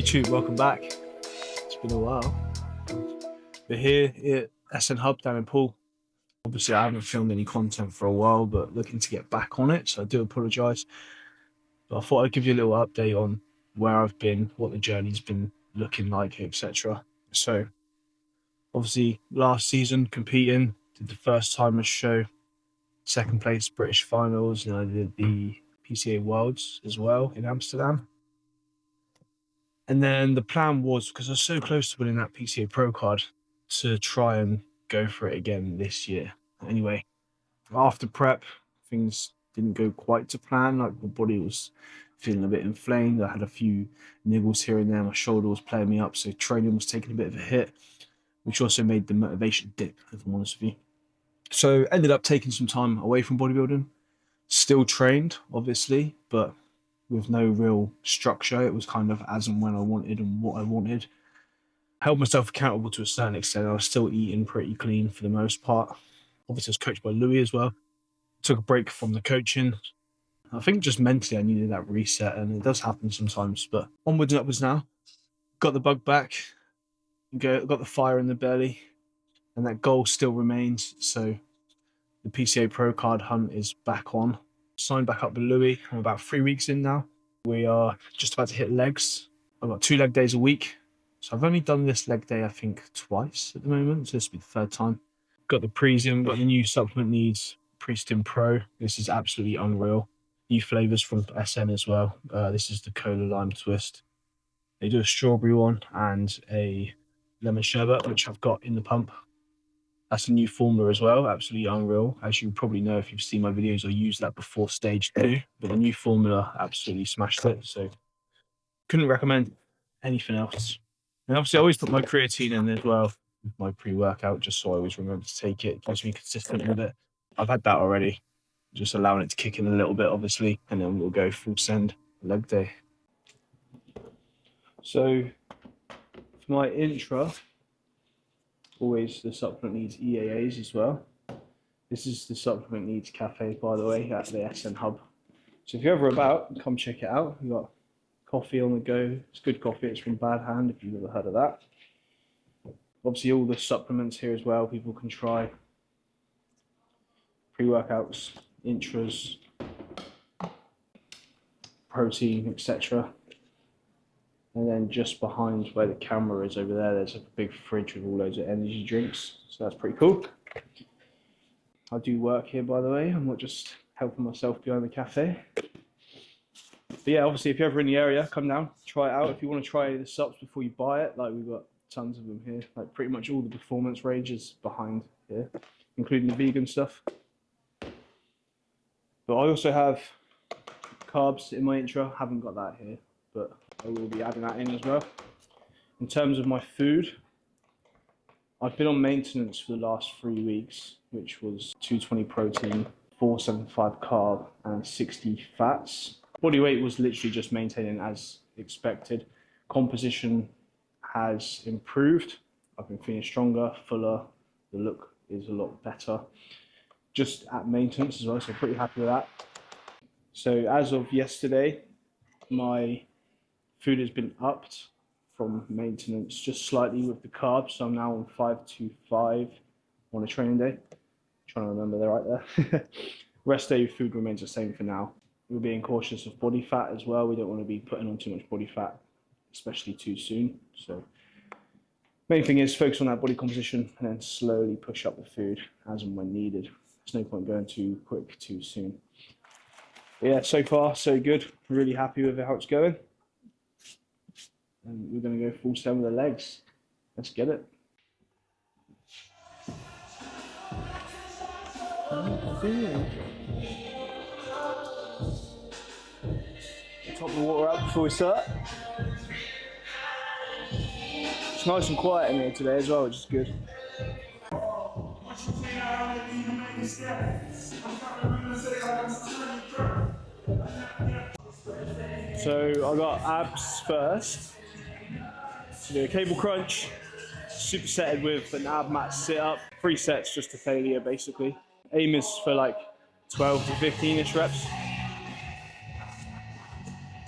YouTube, welcome back. It's been a while. We're here at SN Hub down in Poole. Obviously, I haven't filmed any content for a while, but looking to get back on it, so I do apologise. But I thought I'd give you a little update on where I've been, what the journey's been looking like, etc. So, obviously, last season competing, did the first timers show, second place British finals, and I did the PCA Worlds as well in Amsterdam. And then the plan was, because I was so close to winning that PCA Pro card, to try and go for it again this year. Anyway, after prep, things didn't go quite to plan. Like, my body was feeling a bit inflamed. I had a few niggles here and there. My shoulder was playing me up, so training was taking a bit of a hit, which also made the motivation dip, if I'm honest with you. So ended up taking some time away from bodybuilding. Still trained, obviously, but with no real structure. It was kind of as and when I wanted and what I wanted. Held myself accountable to a certain extent. I was still eating pretty clean for the most part. Obviously, I was coached by Louis as well. Took a break from the coaching. I think just mentally I needed that reset, and it does happen sometimes, but onwards and upwards now. Got the bug back, got the fire in the belly, and that goal still remains. So the PCA Pro card hunt is back on. Signed back up with Louis. I'm about 3 weeks in now. We are just about to hit legs. I've got 2 leg days a week. So I've only done this leg day, I think, twice at the moment. So this will be the third time. Got the Presium, got the new supplement needs, Prestim Pro. This is absolutely unreal. New flavours from SN as well. This is the Cola Lime Twist. They do a strawberry one and a lemon sherbet, which I've got in the pump. That's a new formula as well, absolutely unreal. As you probably know if you've seen my videos, I used that before stage 2, but the new formula absolutely smashed it, so couldn't recommend anything else. And obviously I always put my creatine in as well with my pre-workout, just so I always remember to take it, keeps me consistent with it. I've had that already, just allowing it to kick in a little bit, obviously, and then we'll go full send leg day. So for my intra, always the supplement needs EAAs as well. This is the supplement needs cafe, by the way, at the SN Hub. So if you're ever about, come check it out. We've got coffee on the go. It's good coffee. It's from Bad Hand, if you've ever heard of that. Obviously all the supplements here as well, people can try. Pre-workouts, intras, protein, etc. And then just behind where the camera is over there, there's a big fridge with all loads of energy drinks. So that's pretty cool. I do work here, by the way. I'm not just helping myself behind the cafe. But yeah, obviously, if you're ever in the area, come down, try it out. If you want to try the subs before you buy it, like, we've got tons of them here. Like, pretty much all the performance ranges behind here, including the vegan stuff. But I also have carbs in my intro. Haven't got that here, but I will be adding that in as well. In terms of my food, I've been on maintenance for the last 3 weeks, which was 220 protein, 475 carb, and 60 fats. Body weight was literally just maintaining as expected. Composition has improved. I've been feeling stronger, fuller. The look is a lot better. Just at maintenance as well, so pretty happy with that. So as of yesterday, my food has been upped from maintenance just slightly with the carbs. So I'm now on 525 on a training day. Trying to remember they're right there. Rest day food remains the same for now. We're being cautious of body fat as well. We don't want to be putting on too much body fat, especially too soon. So main thing is focus on that body composition and then slowly push up the food as and when needed. There's no point going too quick too soon. But yeah, so far so good. Really happy with how it's going. And we're going to go full send with the legs. Let's get it. Top the water out before we start. It's nice and quiet in here today as well, which is good. So I got abs first. So do a cable crunch, supersetted with an ab mat sit up. 3 sets just to failure basically. Aim is for like 12 to 15-ish reps.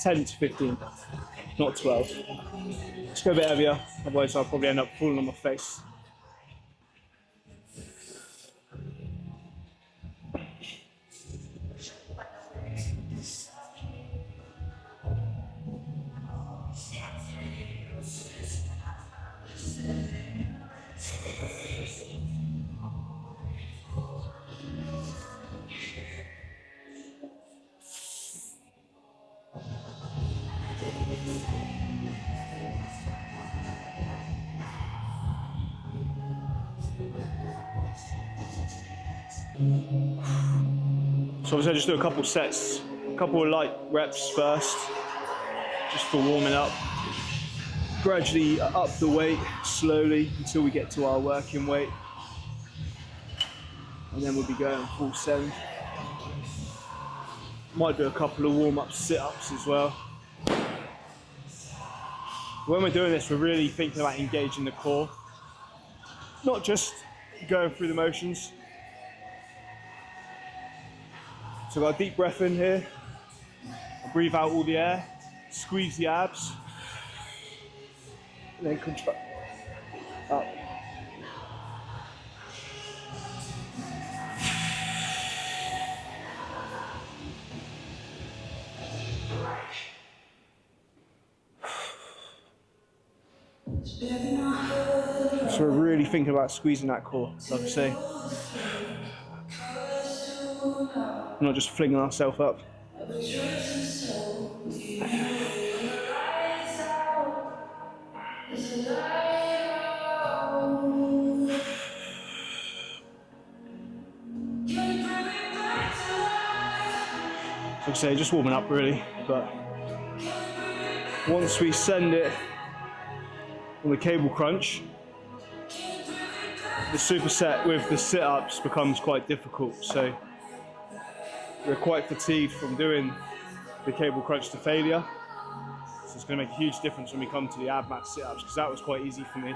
10 to 15. not 12. Let's go a bit heavier, otherwise I'll probably end up falling on my face. So obviously I just do a couple sets, a couple of light reps first, just for warming up. Gradually up the weight slowly until we get to our working weight. And then we'll be going full send. Might do a couple of warm-up sit-ups as well. When we're doing this, we're really thinking about engaging the core, not just going through the motions. So I've got a deep breath in here, I breathe out all the air, squeeze the abs, and then contract up. So we're really thinking about squeezing that core, like I say. We're not just flinging ourselves up. Like I say, just warming up really, but once we send it on the cable crunch, the superset with the sit-ups becomes quite difficult. So we're quite fatigued from doing the cable crunch to failure. So it's going to make a huge difference when we come to the ab mat sit-ups, because that was quite easy for me.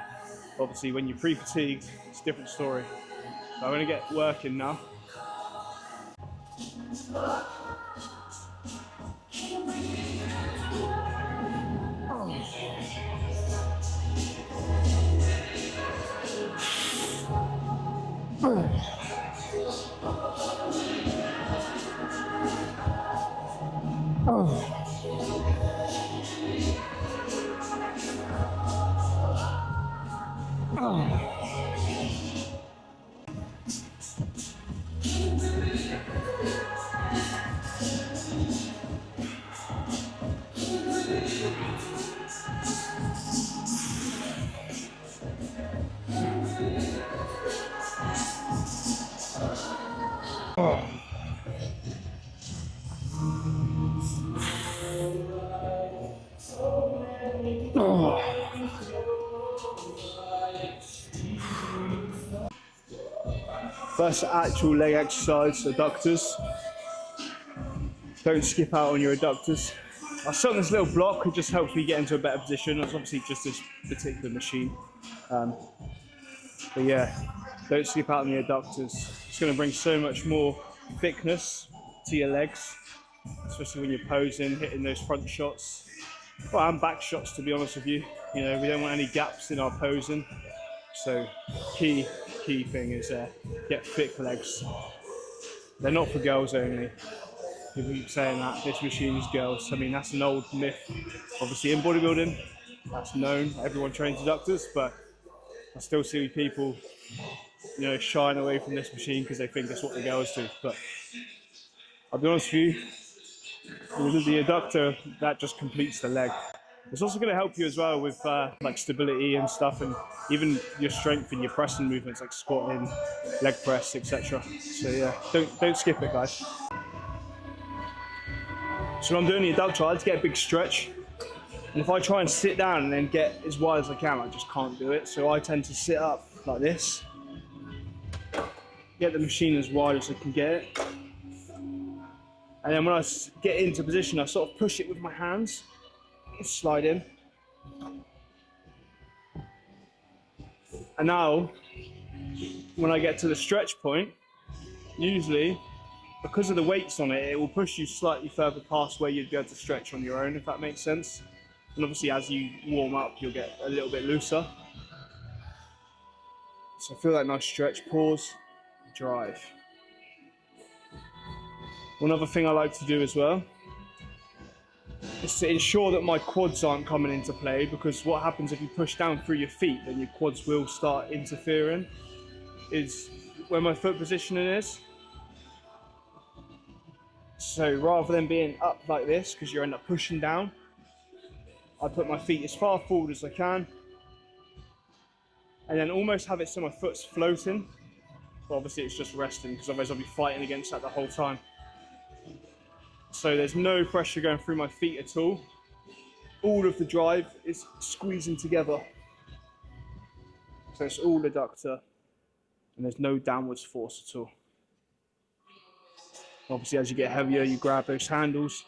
Obviously when you're pre-fatigued, it's a different story. So I'm going to get working now. First actual leg exercise, adductors. Don't skip out on your adductors. I set on this little block, it just helps me get into a better position. It's obviously just this particular machine. But yeah, don't skip out on the adductors. It's going to bring so much more thickness to your legs, especially when you're posing, hitting those front shots. Well, and back shots, to be honest with you. You know, we don't want any gaps in our posing. So key thing is get thick legs. They're not for girls only. People keep saying that this machine is girls. I mean, that's an old myth. Obviously in bodybuilding, that's known. Everyone trains adductors, but I still see people, you know, shying away from this machine because they think it's what the girls do. But I'll be honest with you, with the adductor, that just completes the leg. It's also going to help you as well with like stability and stuff, and even your strength in your pressing movements like squatting, leg press, etc. So yeah, don't skip it, guys. So when I'm doing the adductor, I like to get a big stretch, and if I try and sit down and then get as wide as I can, I just can't do it. So I tend to sit up like this, get the machine as wide as I can get it, and then when I get into position, I sort of push it with my hands. Slide in, and now when I get to the stretch point, usually because of the weights on it, it will push you slightly further past where you'd be able to stretch on your own, if that makes sense. And obviously as you warm up, you'll get a little bit looser. So feel that nice stretch, pause, drive. One other thing I like to do as well is to ensure that my quads aren't coming into play, because what happens if you push down through your feet, then your quads will start interfering, is where my foot positioning is. So rather than being up like this, because you end up pushing down, I put my feet as far forward as I can, and then almost have it so my foot's floating. But obviously it's just resting, because otherwise I'll be fighting against that the whole time. So there's no pressure going through my feet at all. All of the drive is squeezing together. So it's all adductor, and there's no downwards force at all. Obviously as you get heavier, you grab those handles,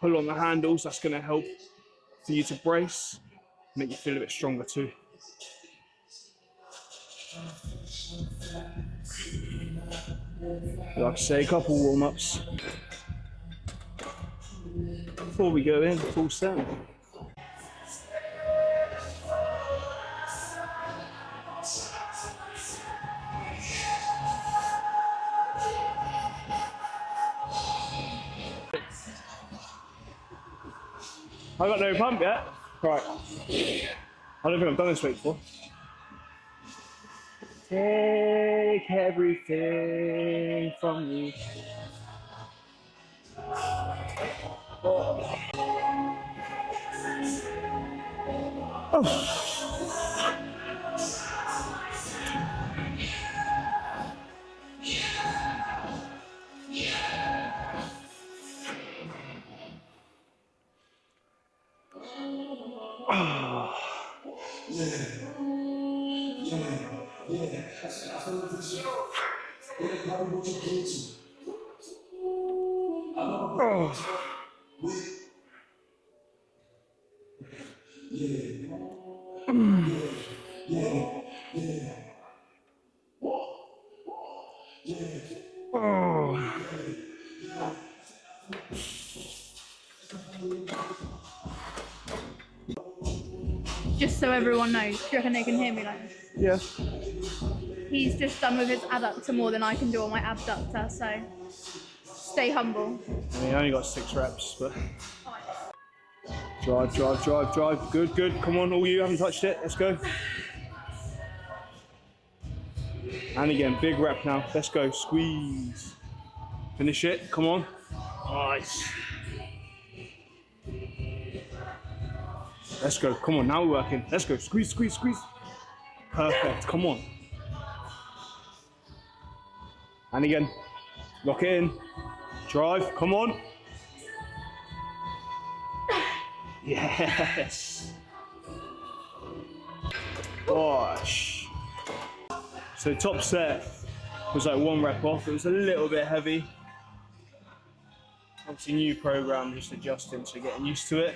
pull on the handles. That's going to help for you to brace, make you feel a bit stronger too. Like I say, a couple warm-ups before we go in full set. I got no pump yet. Right. I don't think I've done this weight before. Take everything from me. Oh. Oh. Just so everyone knows, do you reckon they can hear me like this? Yeah. He's just done with his adductor more than I can do on my abductor, so stay humble. I mean, I only got 6 reps, but drive, drive, drive, drive. Good, good. Come on, all you haven't touched it. Let's go. And again, big rep now. Let's go. Squeeze. Finish it. Come on. Nice. Let's go. Come on. Now we're working. Let's go. Squeeze, squeeze, squeeze. Perfect. Come on. And again. Lock it in. Drive. Come on. Yes. Gosh. So top set was like 1 rep off. It was a little bit heavy. Obviously new program, just adjusting, so getting used to it.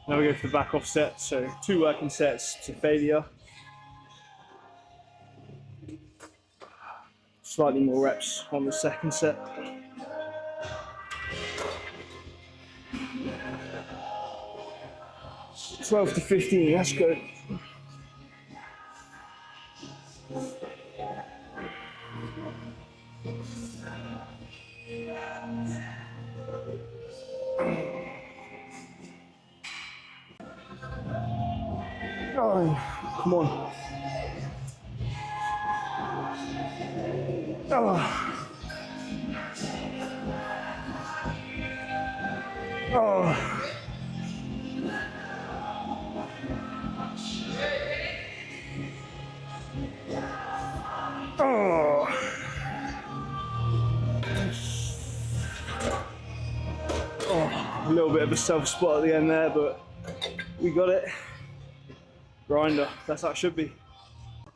Now we go for the back off set. So 2 working sets to failure. Slightly more reps on the second set. $12 to $15, that's good. Oh, come on. Oh. Oh. Oh. Oh, a little bit of a self spot at the end there, but we got it. Grinder, that's how it should be.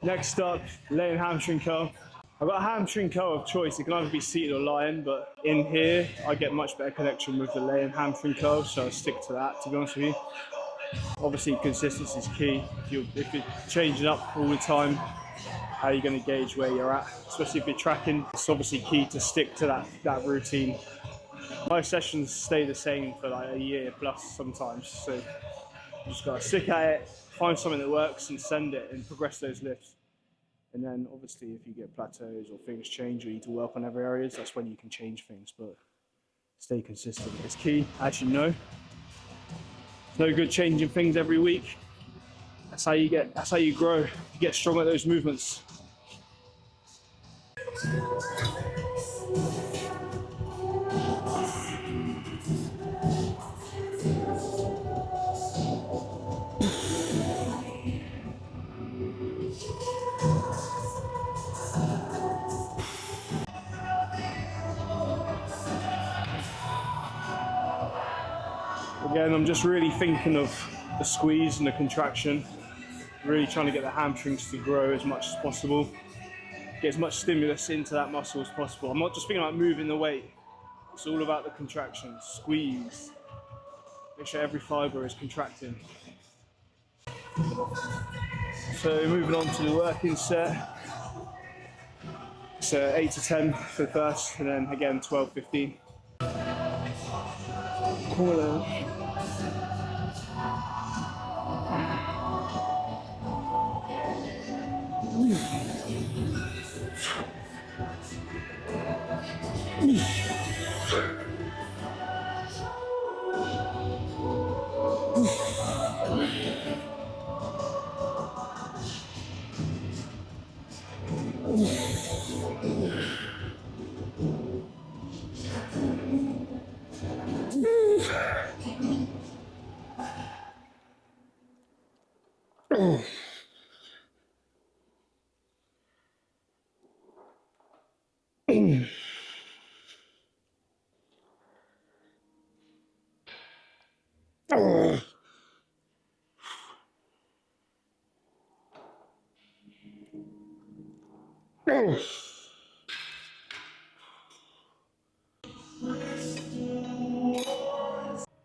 Next up, laying hamstring curl. I've got a hamstring curl of choice. It can either be seated or lying, but in here, I get much better connection with the laying hamstring curl, so I stick to that, to be honest with you. Obviously, consistency is key. If you're changing up all the time, how are you going to gauge where you're at? Especially if you're tracking, it's obviously key to stick to that routine. My sessions stay the same for like a year plus sometimes, so you just gotta stick at it, find something that works and send it and progress those lifts. And then obviously if you get plateaus or things change or you need to work on other areas, that's when you can change things, but stay consistent. It's key, as you know. It's no good changing things every week. That's how you grow. You get strong at those movements. Again, I'm just really thinking of the squeeze and the contraction. Really trying to get the hamstrings to grow as much as possible. Get as much stimulus into that muscle as possible. I'm not just thinking about moving the weight. It's all about the contraction, squeeze. Make sure every fibre is contracting. So moving on to the working set. It's 8 to 10 for the first, and then again 12, 15.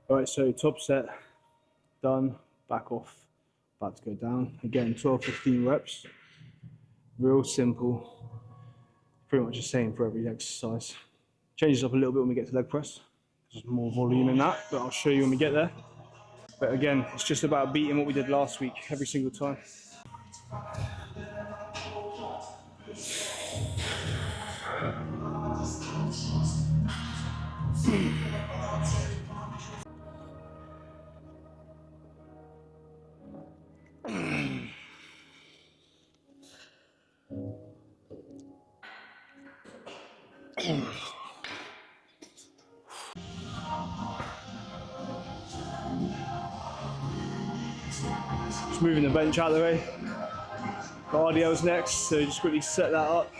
Alright, so top set done, back off, about to go down. Again, 12, 15 reps. Real simple, pretty much the same for every exercise. Changes up a little bit when we get to leg press. There's more volume in that, but I'll show you when we get there. But again, it's just about beating what we did last week every single time. Just moving the bench out of the way. Cardio's next, so just quickly set that up.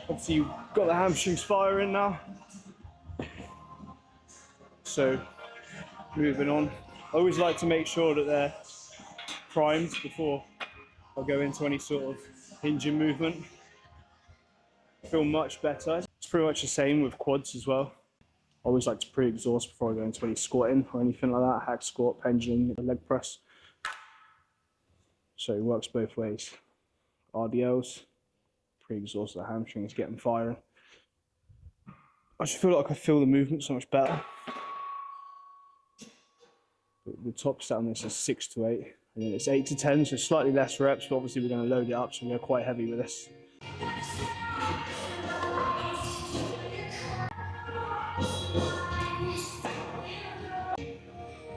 Obviously you've got the hamstrings firing now. So moving on. I always like to make sure that they're primed before I go into any sort of hinging movement. I feel much better. It's pretty much the same with quads as well. I always like to pre-exhaust before I go into any squatting or anything like that. Hack squat, pendulum, leg press. So it works both ways. RDLs, pre-exhaust the hamstrings, get them firing. I just feel like I feel the movement so much better. But the top set on this is 6 to 8, and then it's 8 to 10, so slightly less reps, but obviously we're going to load it up, so we're quite heavy with this.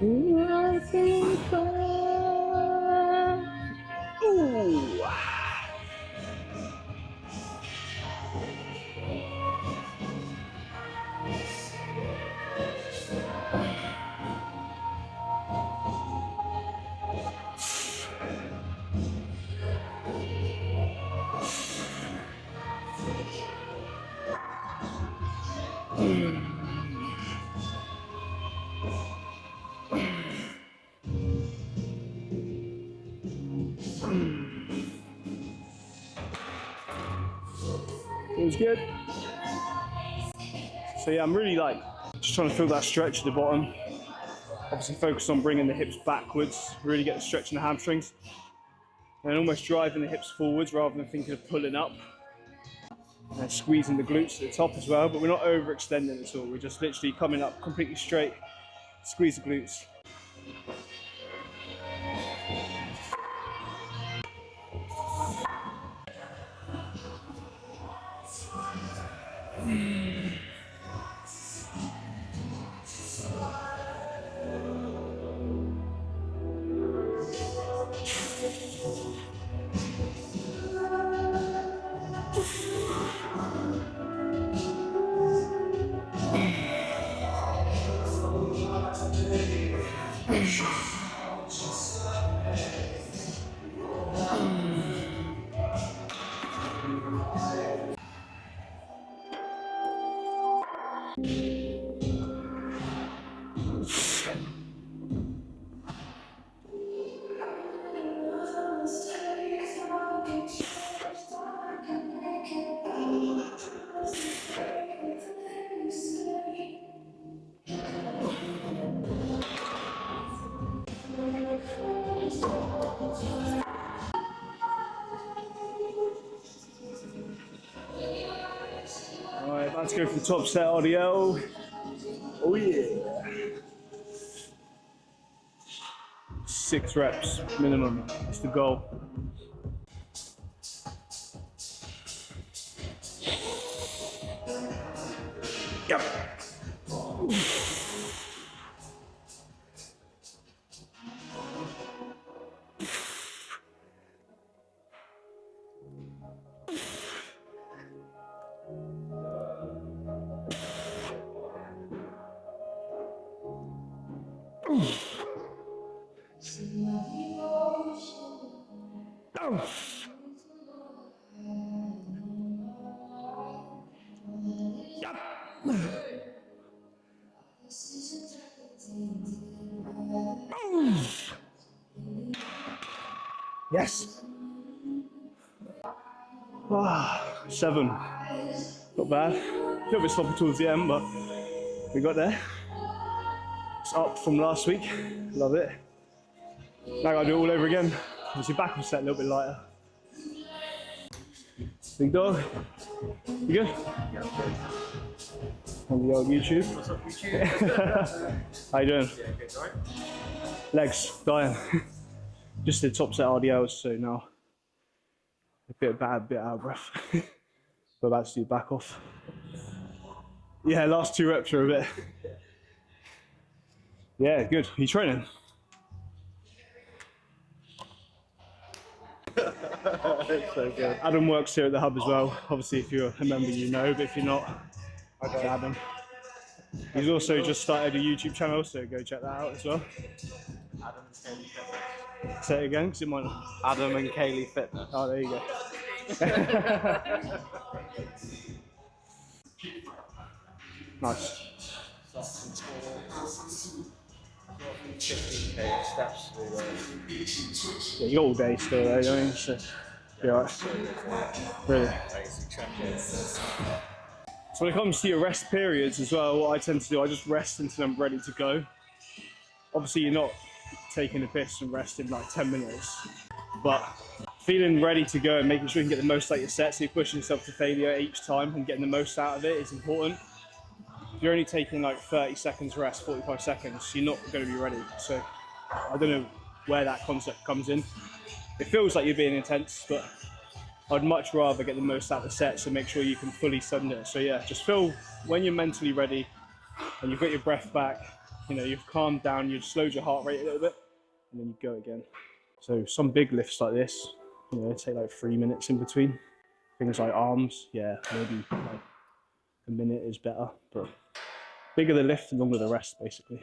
Ooh. It was good. So yeah, I'm really just trying to feel that stretch at the bottom. Obviously focus on bringing the hips backwards, really get the stretch in the hamstrings. And almost driving the hips forwards rather than thinking of pulling up. And squeezing the glutes to the top as well, but we're not overextending at all. We're just literally coming up completely straight, squeeze the glutes. Alright, let's go for the top set RDL. Oh yeah. 6 reps minimum, that's the goal. Yep. Yes. 7. Not bad. A little bit sloppy towards the end, but we got there. It's up from last week. Love it. Now I gotta do it all over again. Obviously back will set a little bit lighter. Big dog. You good? Yeah, I'm good. On the old YouTube. What's up, YouTube? How you doing? Yeah, good, right? Legs, dying. Just did top set RDLs, so now a bit bad, bit out of breath. We're about to do back off. Yeah, last 2 reps are a bit. Yeah, good. Are you training? So good. Adam works here at the hub as well. Obviously, if you're a member, you know, but if you're not, it's Adam. He's also just started a YouTube channel, so go check that out as well. Adam and Kaylee Fitness. Say it again, because it might not. Adam and Kaylee Fitness. Oh, there you go. 15K steps to Yeah, you got all day still though, don't you? So, be alright. Really. basic training. So when it comes to your rest periods as well, what I tend to do, I just rest until I'm ready to go. Obviously, you're not taking a piss and resting like 10 minutes, but feeling ready to go and making sure you can get the most out of your set, so you're pushing yourself to failure each time and getting the most out of it is important. If you're only taking like 30 seconds rest, 45 seconds, you're not going to be ready. So I don't know where that concept comes in. It feels like you're being intense, but I'd much rather get the most out of the set, so make sure you can fully send it. So yeah, just feel when you're mentally ready and you've got your breath back, you know, you've calmed down, you've slowed your heart rate a little bit, and then you go again. So some big lifts like this, you know, take like 3 minutes in between. Things like arms, yeah, maybe like a minute is better, but bigger the lift, the longer the rest, basically.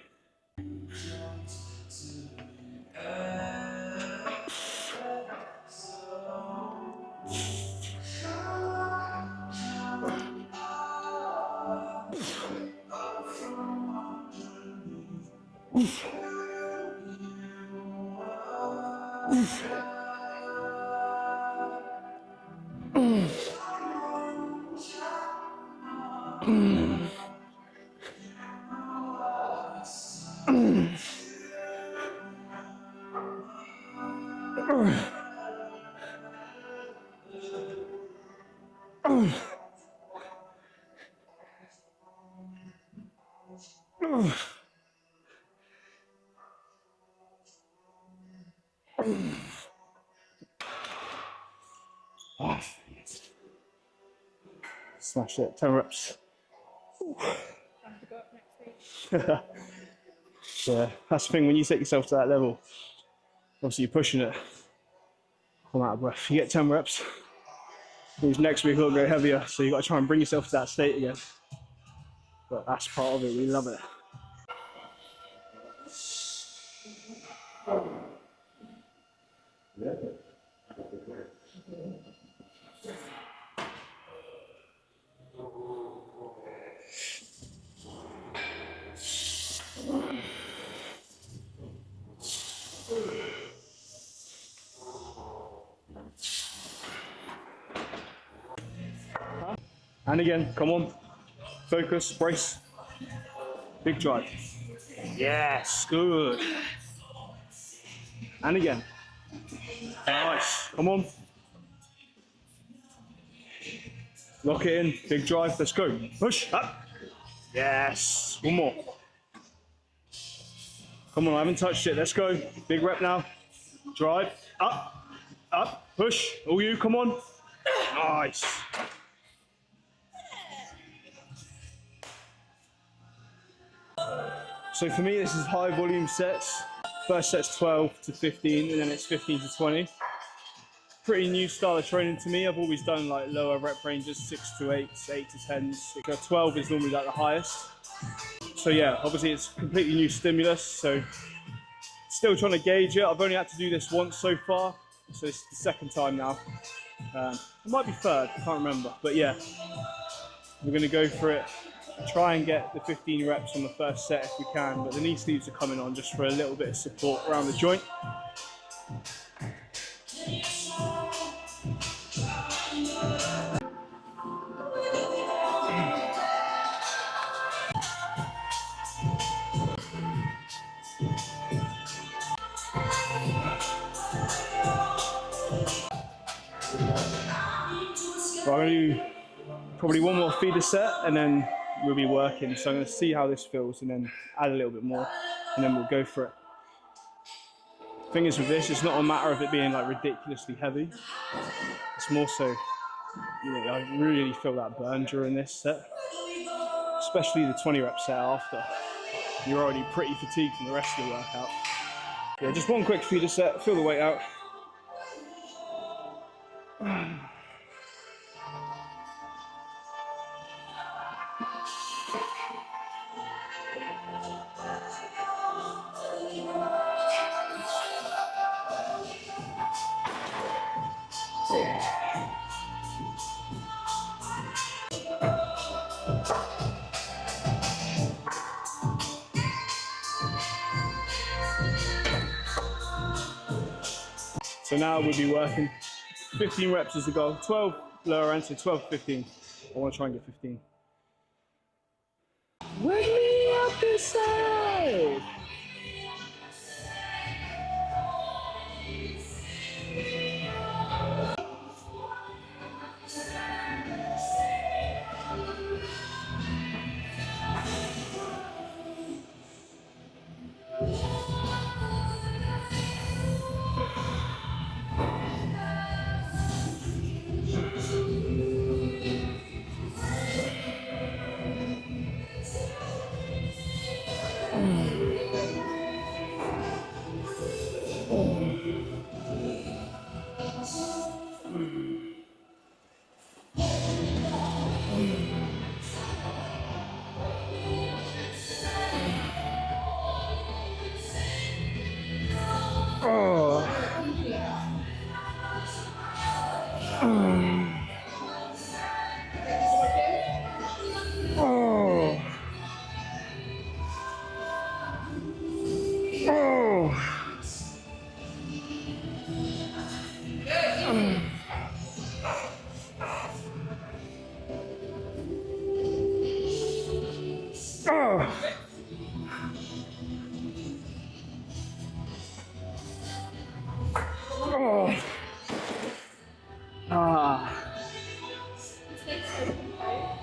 Smash it, 10 reps. Yeah, that's the thing, when you take yourself to that level, obviously you're pushing it. I'm out of breath. You get 10 reps, means next week it'll go heavier, so you got to try and bring yourself to that state again. But that's part of it, we love it. And again, come on. Focus, brace. Big drive. Yes, good. And again. Nice, come on. Lock it in, big drive, let's go. Push, up. Yes, one more. Come on, I haven't touched it, let's go. Big rep now. Drive, up, up, push. All you, come on. Nice. So for me, this is high volume sets. First set's 12 to 15, and then it's 15 to 20. Pretty new style of training to me. I've always done like lower rep ranges, 6 to 8s, 8 to 10s. 12 is normally like the highest. So yeah, obviously it's completely new stimulus, so still trying to gauge it. I've only had to do this once so far, so it's the second time now. It might be third, I can't remember, but yeah, we're gonna go for it. Try and get the 15 reps on the first set if we can, but the knee sleeves are coming on just for a little bit of support around the joint. So I'm going to do probably one more feeder set and then we'll be working. So I'm going to see how this feels and then add a little bit more and then we'll go for it. Thing is with this, it's not a matter of it being like ridiculously heavy. It's more so, you know, I really feel that burn during this set. Especially the 20 rep set after. You're already pretty fatigued from the rest of the workout. Yeah, just one quick feeder set, feel the weight out. So now we'll be working 15 reps is the goal, 12 lower end, so 12 to 15. I want to try and get 15. Wiggle me up this side!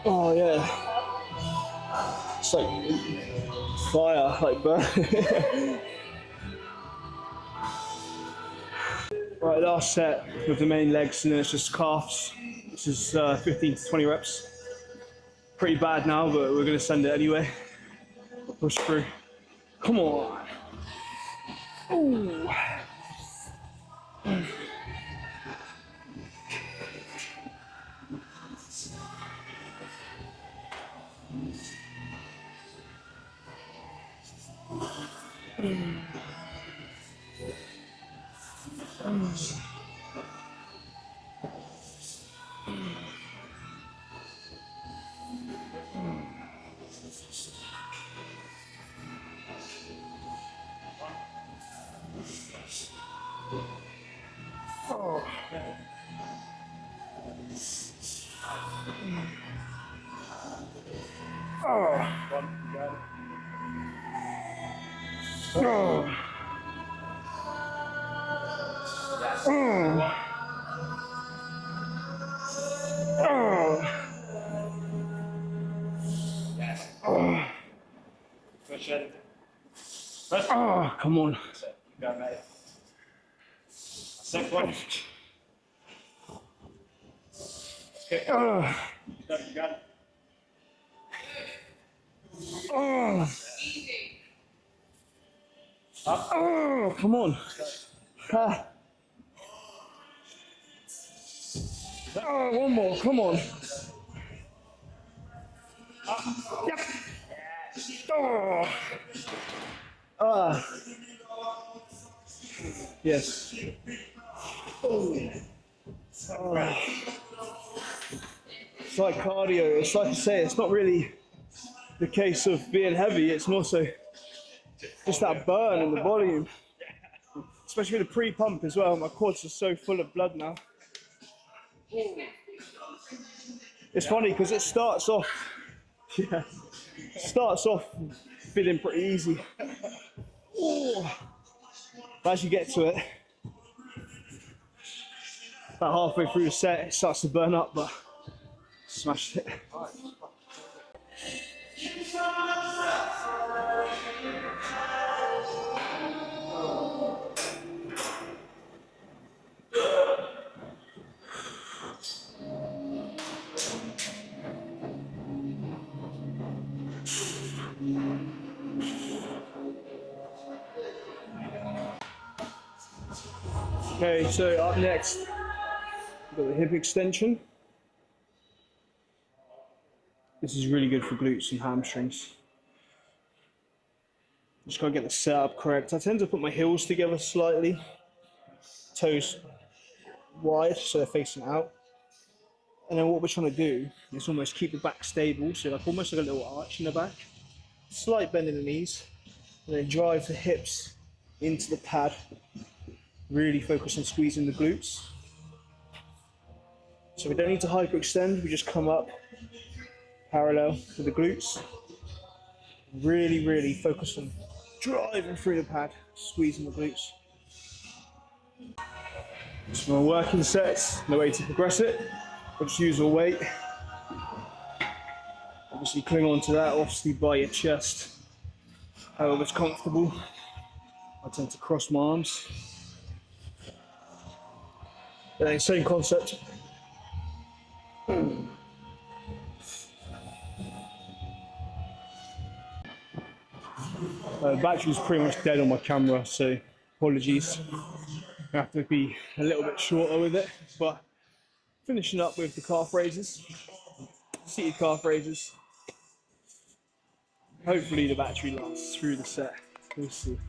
Oh yeah, it's like fire, like burn. Right, last set with the main legs, and then it's just calves. This is 15 to 20 reps. Pretty bad now, but we're gonna send it anyway. Push through. Come on. Ooh. Push it. Oh, come on. Go, mate. Second one. Okay. You got it. Oh, come on. Oh, one more, come on. Yep. Oh. Yes. It's like cardio. It's like I say, it's not really the case of being heavy. It's more so just that burn and the volume. Especially with the pre-pump as well. My quads are so full of blood now. It's funny because it starts off, feeling pretty easy. But as you get to it, about halfway through the set, it starts to burn up, but smashed it. Okay, so up next, we've got the hip extension. This is really good for glutes and hamstrings. Just gotta get the setup correct. I tend to put my heels together slightly, toes wide so they're facing out. And then what we're trying to do is almost keep the back stable, so like almost like a little arch in the back. Slight bend in the knees, and then drive the hips into the pad. Really focus on squeezing the glutes. So we don't need to hyperextend, we just come up parallel with the glutes. Really focus on driving through the pad, squeezing the glutes. So my working sets, no way to progress it. We'll just use our weight. Obviously cling on to that, obviously by your chest. However's comfortable. I tend to cross my arms. And then same concept. The battery's pretty much dead on my camera, so apologies. I have to be a little bit shorter with it, but finishing up with the calf raises, seated calf raises. Hopefully the battery lasts through the set. We'll see.